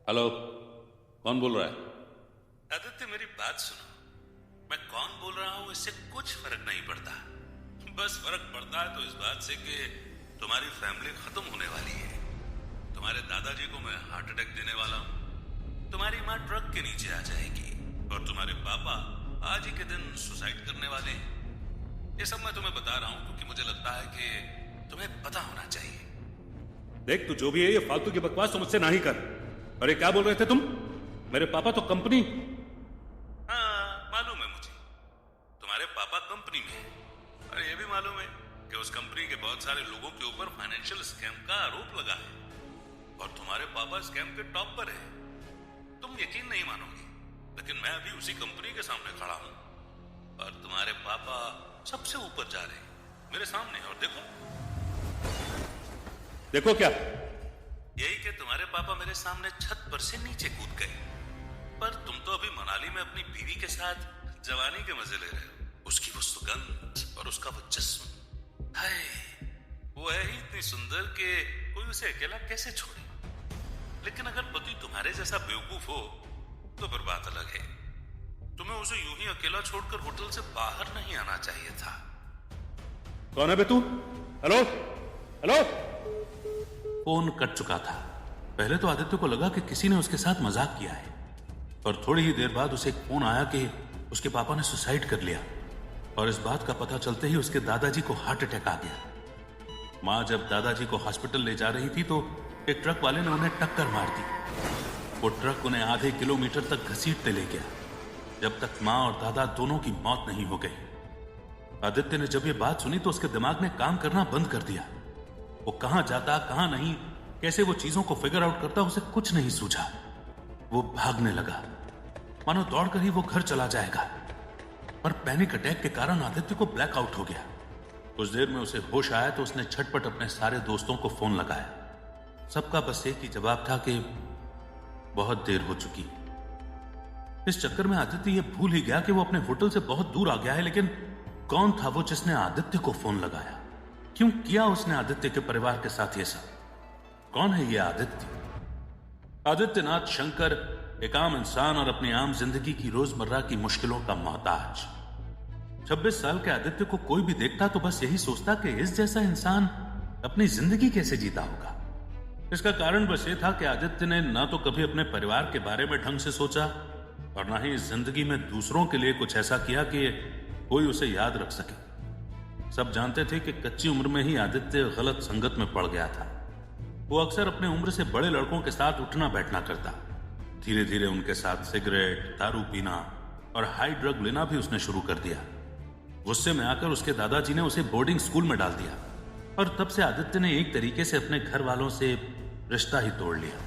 Hello. कौन बोल रहा है? आदित्य, मेरी बात सुनो। मैं कौन बोल रहा हूँ इससे कुछ फर्क नहीं पड़ता। बस फर्क पड़ता है तो इस बात से कि तुम्हारी फैमिली खत्म होने वाली है। तुम्हारे दादाजी को मैं हार्ट अटैक देने वाला हूँ, तुम्हारी माँ ट्रक के नीचे आ जाएगी और तुम्हारे पापा आज ही के दिन सुसाइड करने वाले हैं। ये सब मैं तुम्हें बता रहा हूँ क्योंकि मुझे लगता है कि तुम्हें पता होना चाहिए। देख, तू जो भी है ये फालतू की बकवास मुझसे ना ही कर। अरे क्या बोल रहे थे तुम? मेरे पापा तो कंपनी। हाँ, मालूम है मुझे, तुम्हारे पापा कंपनी में हैं। और ये भी मालूम है कि उस कंपनी के बहुत सारे लोगों के ऊपर फाइनेंशियल स्कैम का आरोप लगा है और तुम्हारे पापा स्कैम के टॉप पर है। तुम यकीन नहीं मानोगे, लेकिन मैं अभी उसी कंपनी के सामने खड़ा हूँ और तुम्हारे पापा सबसे ऊपर जा रहे हैं मेरे सामने। और देखो देखो क्या? यही कि तुम्हारे पापा मेरे सामने छत पर से नीचे कूद गए। पर तुम तो अभी मनाली में अपनी बीवी के साथ जवानी के मजे ले रहे हो। उसकी वो सुगंध और उसका वो जिस्म, हाय, वो है ही इतनी सुंदर कि कोई उसे अकेला कैसे छोड़े। लेकिन अगर पति तुम्हारे जैसा बेवकूफ हो तो फिर बात अलग है। तुम्हें उसे यूं ही अकेला छोड़कर होटल से बाहर नहीं आना चाहिए था। कौन है बे तू? Hello hello. फोन कट चुका था। पहले तो आदित्य को लगा कि किसी ने उसके साथ मजाक किया है, पर थोड़ी ही देर बाद उसे एक फोन आया कि उसके पापा ने सुसाइड कर लिया। और इस बात का पता चलते ही उसके दादाजी को हार्ट अटैक आ गया। माँ जब दादाजी को हॉस्पिटल ले जा रही थी तो एक ट्रक वाले ने उन्हें टक्कर मार दी। वो ट्रक उन्हें आधे किलोमीटर तक घसीटते ले गया, जब तक माँ और दादा दोनों की मौत नहीं हो गई। आदित्य ने जब ये बात सुनी तो उसके दिमाग ने काम करना बंद कर दिया। वो कहां जाता, कहां नहीं, कैसे वो चीजों को फिगर आउट करता, उसे कुछ नहीं सूझा। वो भागने लगा, मानो दौड़कर ही वो घर चला जाएगा। पर पैनिक अटैक के कारण आदित्य को ब्लैकआउट हो गया। कुछ देर में उसे होश आया तो उसने झटपट अपने सारे दोस्तों को फोन लगाया। सबका बस एक ही जवाब था कि बहुत देर हो चुकी। इस चक्कर में आदित्य ये भूल ही गया कि वो अपने होटल से बहुत दूर आ गया है। लेकिन कौन था वो जिसने आदित्य को फोन लगाया? क्यों किया उसने आदित्य के परिवार के साथ ये सब? कौन है ये आदित्य? आदित्यनाथ शंकर एक आम इंसान और अपनी आम जिंदगी की रोजमर्रा की मुश्किलों का मोहताज। 26 साल के आदित्य को कोई भी देखता तो बस यही सोचता कि इस जैसा इंसान अपनी जिंदगी कैसे जीता होगा। इसका कारण बस ये था कि आदित्य ने ना तो कभी अपने परिवार के बारे में ढंग से सोचा और ना ही जिंदगी में दूसरों के लिए कुछ ऐसा किया कि कोई उसे याद रख सके। सब जानते थे कि कच्ची उम्र में ही आदित्य गलत संगत में पड़ गया था। वो अक्सर अपने उम्र से बड़े लड़कों के साथ उठना बैठना करता। धीरे धीरे उनके साथ सिगरेट, दारू पीना और हाई ड्रग लेना भी उसने शुरू कर दिया। गुस्से में आकर उसके दादाजी ने उसे बोर्डिंग स्कूल में डाल दिया और तब से आदित्य ने एक तरीके से अपने घर वालों से रिश्ता ही तोड़ लिया।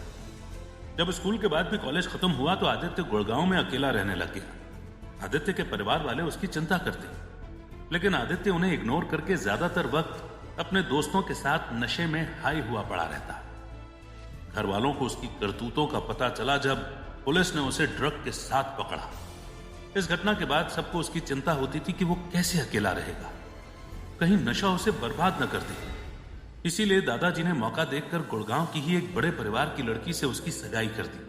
जब स्कूल के बाद भी कॉलेज खत्म हुआ तो आदित्य गुड़गांव में अकेला रहने लग गया। आदित्य के परिवार वाले उसकी चिंता करते, लेकिन आदित्य उन्हें इग्नोर करके ज्यादातर वक्त अपने दोस्तों के साथ नशे में हाई हुआ पड़ा रहता। घर वालों को उसकी करतूतों का पता चला जब पुलिस ने उसे ड्रग के साथ पकड़ा। इस घटना के बाद सबको उसकी चिंता होती थी कि वो कैसे अकेला रहेगा, कहीं नशा उसे बर्बाद न कर दे। इसीलिए दादाजी ने मौका देखकर गुड़गांव की ही एक बड़े परिवार की लड़की से उसकी सगाई कर दी।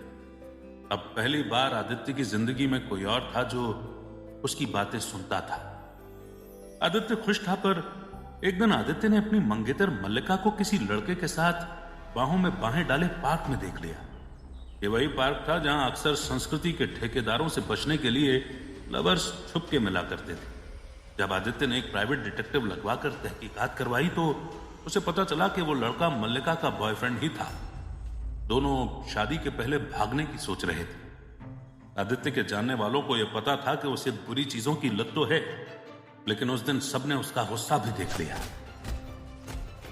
अब पहली बार आदित्य की जिंदगी में कोई और था जो उसकी बातें सुनता था। आदित्य खुश था, पर एक दिन आदित्य ने अपनी मंगेतर मल्लिका को किसी लड़के के साथ बाहों में बाहें डाले पार्क में देख लिया। ये वही पार्क था जहां अक्सर संस्कृति के ठेकेदारों से बचने के लिए लवर्स छुप के मिला करते थे। जब आदित्य ने एक प्राइवेट डिटेक्टिव लगवाकर तहकीकात करवाई तो उसे पता चला कि वो लड़का मल्लिका का बॉयफ्रेंड ही था। दोनों शादी के पहले भागने की सोच रहे थे। आदित्य के जानने वालों को यह पता था कि उसे बुरी चीजों की लत तो है, लेकिन उस दिन सबने उसका गुस्सा भी देख लिया।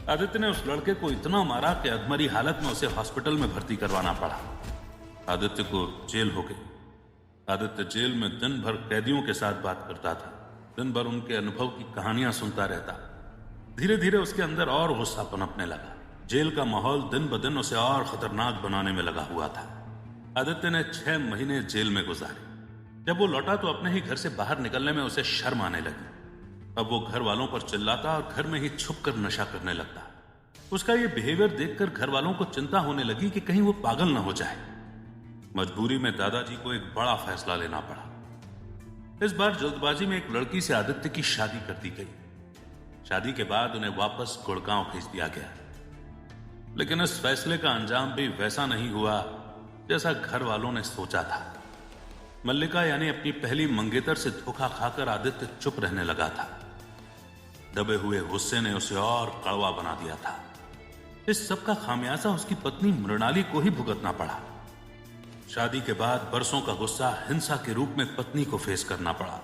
आदित्य ने उस लड़के को इतना मारा कि अधमरी हालत में उसे हॉस्पिटल में भर्ती करवाना पड़ा। आदित्य को जेल हो गई। आदित्य जेल में दिन भर कैदियों के साथ बात करता था, दिन भर उनके अनुभव की कहानियां सुनता रहता। धीरे धीरे उसके अंदर और गुस्सा पनपने लगा। जेल का माहौल दिन ब दिन उसे और खतरनाक बनाने में लगा हुआ था। आदित्य ने 6 महीने जेल में गुजारे। जब वो लौटा तो अपने ही घर से बाहर निकलने में उसे शर्म आने लगी। अब वो घर वालों पर चिल्लाता और घर में ही छुप कर नशा करने लगता। उसका ये बिहेवियर देखकर घर वालों को चिंता होने लगी कि कहीं वो पागल न हो जाए। मजबूरी में दादाजी को एक बड़ा फैसला लेना पड़ा। इस बार जल्दबाजी में एक लड़की से आदित्य की शादी कर दी गई। शादी के बाद उन्हें वापस गुड़गांव भेज दिया गया, लेकिन इस फैसले का अंजाम भी वैसा नहीं हुआ जैसा घर वालों ने सोचा था। मल्लिका यानी अपनी पहली मंगेतर से धोखा खाकर आदित्य चुप रहने लगा था। दबे हुए गुस्से ने उसे और कड़वा बना दिया था। इस सब का खामियाजा उसकी पत्नी मृणाली को ही भुगतना पड़ा। शादी के बाद बरसों का गुस्सा हिंसा के रूप में पत्नी को फेस करना पड़ा।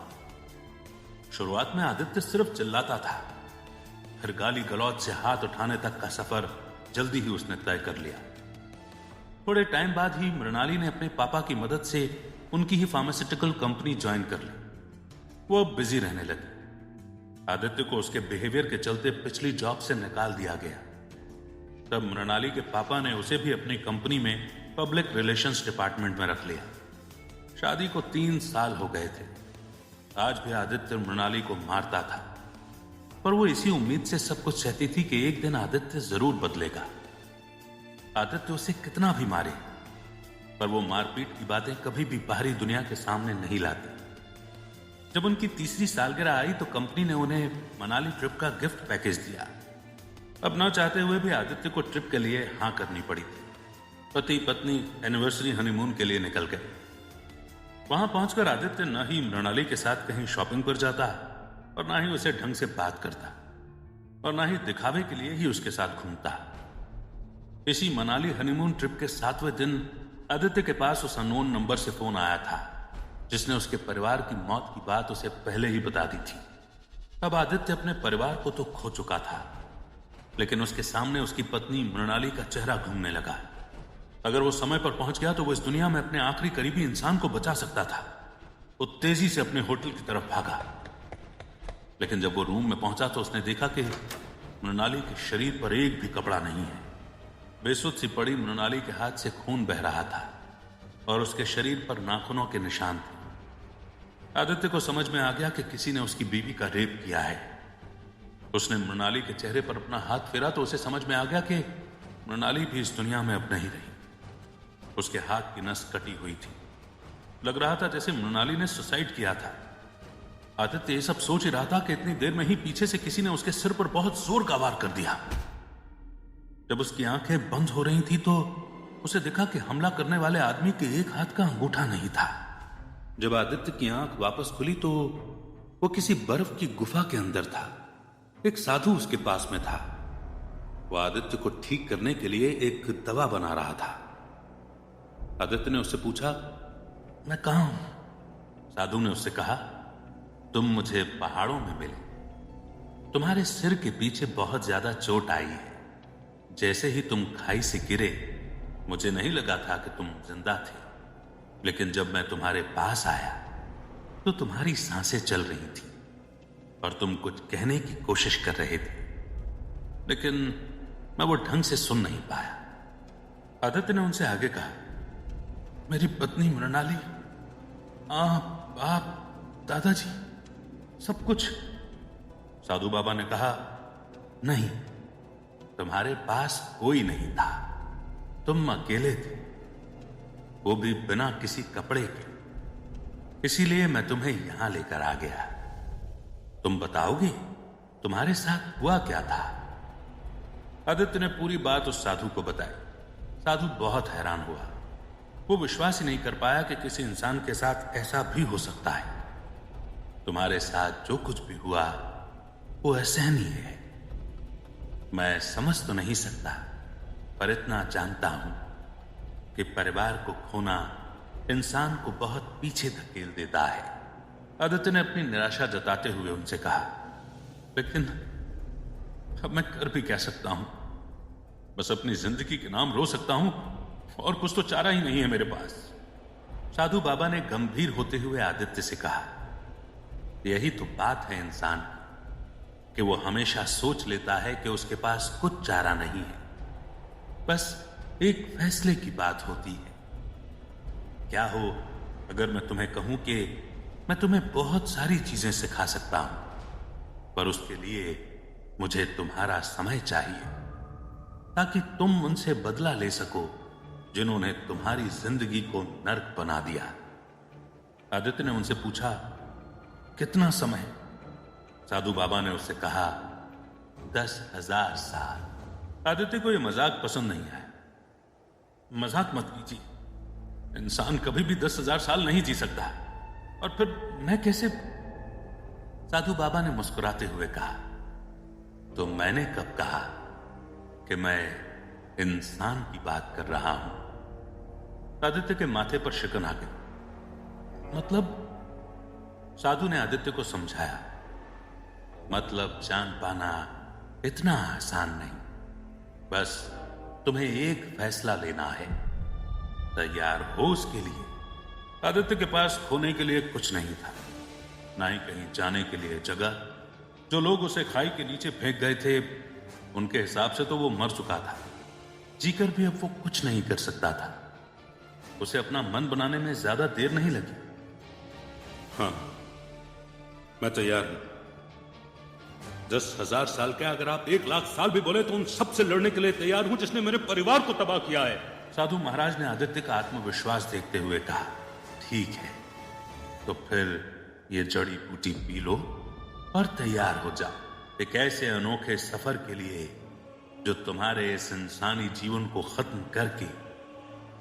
शुरुआत में आदित्य सिर्फ चिल्लाता था, फिर गाली गलौज से हाथ उठाने तक का सफर जल्दी ही उसने तय कर लिया। थोड़े टाइम बाद ही मृणाली ने अपने पापा की मदद से उनकी ही फार्मास्यूटिकल कंपनी ज्वाइन कर ली। वो अब बिजी रहने लगी। आदित्य को उसके बिहेवियर के चलते पिछली जॉब से निकाल दिया गया। तब मृणाली के पापा ने उसे भी अपनी कंपनी में पब्लिक रिलेशंस डिपार्टमेंट में रख लिया। शादी को 3 साल हो गए थे। आज भी आदित्य मृणाली को मारता था, पर वो इसी उम्मीद से सब कुछ सहती थी कि एक दिन आदित्य जरूर बदलेगा। आदित्य उसे कितना भी मारे, पर वो मारपीट की बातें कभी भी बाहरी दुनिया के सामने नहीं लाते। जब उनकी 3री सालगिरह आई तो कंपनी ने उन्हें मनाली ट्रिप का गिफ्ट पैकेज दिया। अब न चाहते हुए भी आदित्य को ट्रिप के लिए हां करनी पड़ी थी। पति पत्नी एनिवर्सरी हनीमून के लिए निकल गए। वहां पहुंचकर आदित्य न ही मृणाली के साथ कहीं शॉपिंग पर जाता और ना ही उसे ढंग से बात करता और ना ही दिखावे के लिए ही उसके साथ घूमता। इसी मनाली हनीमून ट्रिप के 7वें दिन आदित्य के पास उस अननोन नंबर से फोन आया था, जिसने उसके परिवार की मौत की बात उसे पहले ही बता दी थी। अब आदित्य अपने परिवार को तो खो चुका था, लेकिन उसके सामने उसकी पत्नी मृणाली का चेहरा घूमने लगा। अगर वो समय पर पहुंच गया तो वो इस दुनिया में अपने आखिरी करीबी इंसान को बचा सकता था। वो तेजी से अपने होटल की तरफ भागा, लेकिन जब वो रूम में पहुंचा तो उसने देखा कि मृणाली के शरीर पर एक भी कपड़ा नहीं है। बेसुध सी पड़ी मृणाली के हाथ से खून बह रहा था और उसके शरीर पर नाखूनों के निशान थे। आदित्य को समझ में आ गया कि किसी ने उसकी बीवी का रेप किया है। उसने मृणाली के चेहरे पर अपना हाथ फेरा तो उसे समझ में आ गया कि मृणाली भी इस दुनिया में अब नहीं रही। उसके हाथ की नस कटी हुई थी। लग रहा था जैसे मृणाली ने सुसाइड किया था। आदित्य ये सब सोच ही रहा था कि इतनी देर में ही पीछे से किसी ने उसके सिर पर बहुत जोर का वार कर दिया। जब उसकी आंखें बंद हो रही थी तो उसे दिखा कि हमला करने वाले आदमी के एक हाथ का अंगूठा नहीं था। जब आदित्य की आंख वापस खुली तो वो किसी बर्फ की गुफा के अंदर था। एक साधु उसके पास में था। वो आदित्य को ठीक करने के लिए एक दवा बना रहा था। आदित्य ने उससे पूछा, मैं कहां हूं? साधु ने उससे कहा, तुम मुझे पहाड़ों में मिले। तुम्हारे सिर के पीछे बहुत ज्यादा चोट आई है। जैसे ही तुम खाई से गिरे मुझे नहीं लगा था कि तुम जिंदा थे, लेकिन जब मैं तुम्हारे पास आया तो तुम्हारी सांसें चल रही थी और तुम कुछ कहने की कोशिश कर रहे थे, लेकिन मैं वो ढंग से सुन नहीं पाया। आदित्य ने उनसे आगे कहा, मेरी पत्नी मृणाली, आप दादाजी, सब कुछ। साधु बाबा ने कहा, नहीं, तुम्हारे पास कोई नहीं था। तुम अकेले थे, वो भी बिना किसी कपड़े के। इसीलिए मैं तुम्हें यहां लेकर आ गया। तुम बताओगे तुम्हारे साथ हुआ क्या था? आदित्य ने पूरी बात उस साधु को बताई। साधु बहुत हैरान हुआ। वो विश्वास ही नहीं कर पाया कि किसी इंसान के साथ ऐसा भी हो सकता है। तुम्हारे साथ जो कुछ भी हुआ वो असहनीय है। मैं समझ तो नहीं सकता, पर इतना जानता हूं कि परिवार को खोना इंसान को बहुत पीछे धकेल देता है। आदित्य ने अपनी निराशा जताते हुए उनसे कहा, लेकिन अब मैं कर भी क्या सकता हूं? बस अपनी जिंदगी के नाम रो सकता हूं और कुछ तो चारा ही नहीं है मेरे पास। साधु बाबा ने गंभीर होते हुए आदित्य से कहा, यही तो बात है इंसान की, कि वो हमेशा सोच लेता है कि उसके पास कुछ चारा नहीं है। बस एक फैसले की बात होती है। क्या हो अगर मैं तुम्हें कहूं कि मैं तुम्हें बहुत सारी चीजें सिखा सकता हूं, पर उसके लिए मुझे तुम्हारा समय चाहिए ताकि तुम उनसे बदला ले सको जिन्होंने तुम्हारी जिंदगी को नर्क बना दिया। आदित्य ने उनसे पूछा, कितना समय? साधु बाबा ने उससे कहा, 10,000 साल। आदित्य को यह मजाक पसंद नहीं आया। मजाक मत कीजिए, इंसान कभी भी 10,000 साल नहीं जी सकता। और फिर मैं कैसे? साधु बाबा ने मुस्कुराते हुए कहा, तो मैंने कब कहा कि मैं इंसान की बात कर रहा हूं? आदित्य के माथे पर शिकन आ गई। मतलब? साधु ने आदित्य को समझाया, मतलब जान पाना इतना आसान नहीं। बस तुम्हें एक फैसला लेना है, तैयार हो उसके लिए। आदित्य के पास खोने के लिए कुछ नहीं था, ना ही कहीं जाने के लिए जगह। जो लोग उसे खाई के नीचे फेंक गए थे, उनके हिसाब से तो वो मर चुका था। जीकर भी अब वो कुछ नहीं कर सकता था। उसे अपना मन बनाने में ज्यादा देर नहीं लगी। हाँ, मैं तैयार हूं। 10,000 साल क्या, अगर आप 1,00,000 साल भी बोले तो उन सबसे लड़ने के लिए तैयार हूं जिसने मेरे परिवार को तबाह किया है। साधु महाराज ने आदित्य का आत्मविश्वास देखते हुए कहा, ठीक है, तो फिर ये जड़ी बूटी पी लो और तैयार हो जाओ एक ऐसे अनोखे सफर के लिए जो तुम्हारे इस इंसानी जीवन को खत्म करके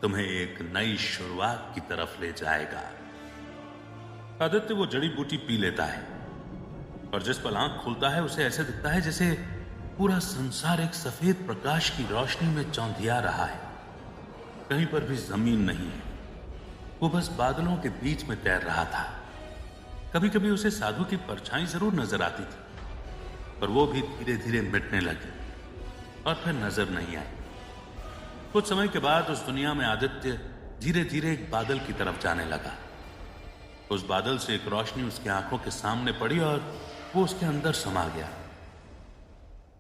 तुम्हें एक नई शुरुआत की तरफ ले जाएगा। आदित्य वो जड़ी बूटी पी लेता है और जिस पल आंख खुलता है उसे ऐसे दिखता है जैसे पूरा संसार एक सफेद प्रकाश की रोशनी में चौंधिया रहा है। कहीं पर भी जमीन नहीं है, वो बस बादलों के बीच में तैर रहा था। कभी कभी उसे साधु की परछाई जरूर नजर आती थी, पर वो भी धीरे धीरे मिटने लगी और फिर नजर नहीं आई। कुछ समय के बाद उस दुनिया में आदित्य धीरे धीरे एक बादल की तरफ जाने लगा। उस बादल से एक रोशनी उसकी आंखों के सामने पड़ी और वो उसके अंदर समा गया।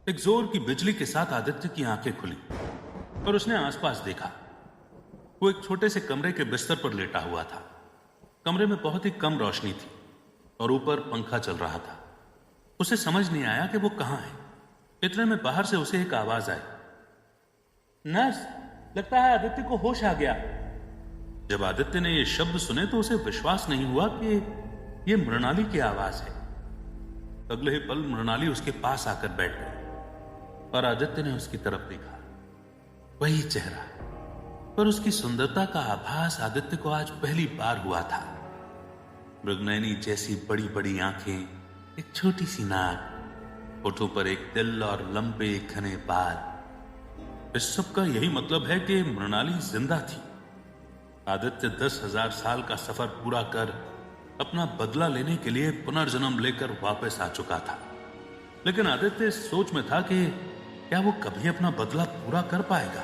एक जोर की बिजली के साथ आदित्य की आंखें खुली और उसने आसपास देखा। वो एक छोटे से कमरे के बिस्तर पर लेटा हुआ था। कमरे में बहुत ही कम रोशनी थी और ऊपर पंखा चल रहा था। उसे समझ नहीं आया कि वो कहां है। इतने में बाहर से उसे एक आवाज आई, नर्स, लगता है आदित्य को होश आ गया। जब आदित्य ने ये शब्द सुने तो उसे विश्वास नहीं हुआ कि ये मृणाली की आवाज है। अगले ही पल मृणाली उसके पास आकर बैठ गई और आदित्य ने उसकी तरफ देखा। वही चेहरा, पर उसकी सुंदरता का आभास आदित्य को आज पहली बार हुआ था। मृगनयनी जैसी बड़ी बड़ी आंखें, एक छोटी सी नाक, होठों पर एक तिल और लंबे घने बाल। इस सब का यही मतलब है कि मृणाली जिंदा थी। आदित्य 10,000 साल का सफर पूरा कर अपना बदला लेने के लिए पुनर्जन्म लेकर वापस आ चुका था। लेकिन आदित्य इस सोच में था कि क्या वो कभी अपना बदला पूरा कर पाएगा।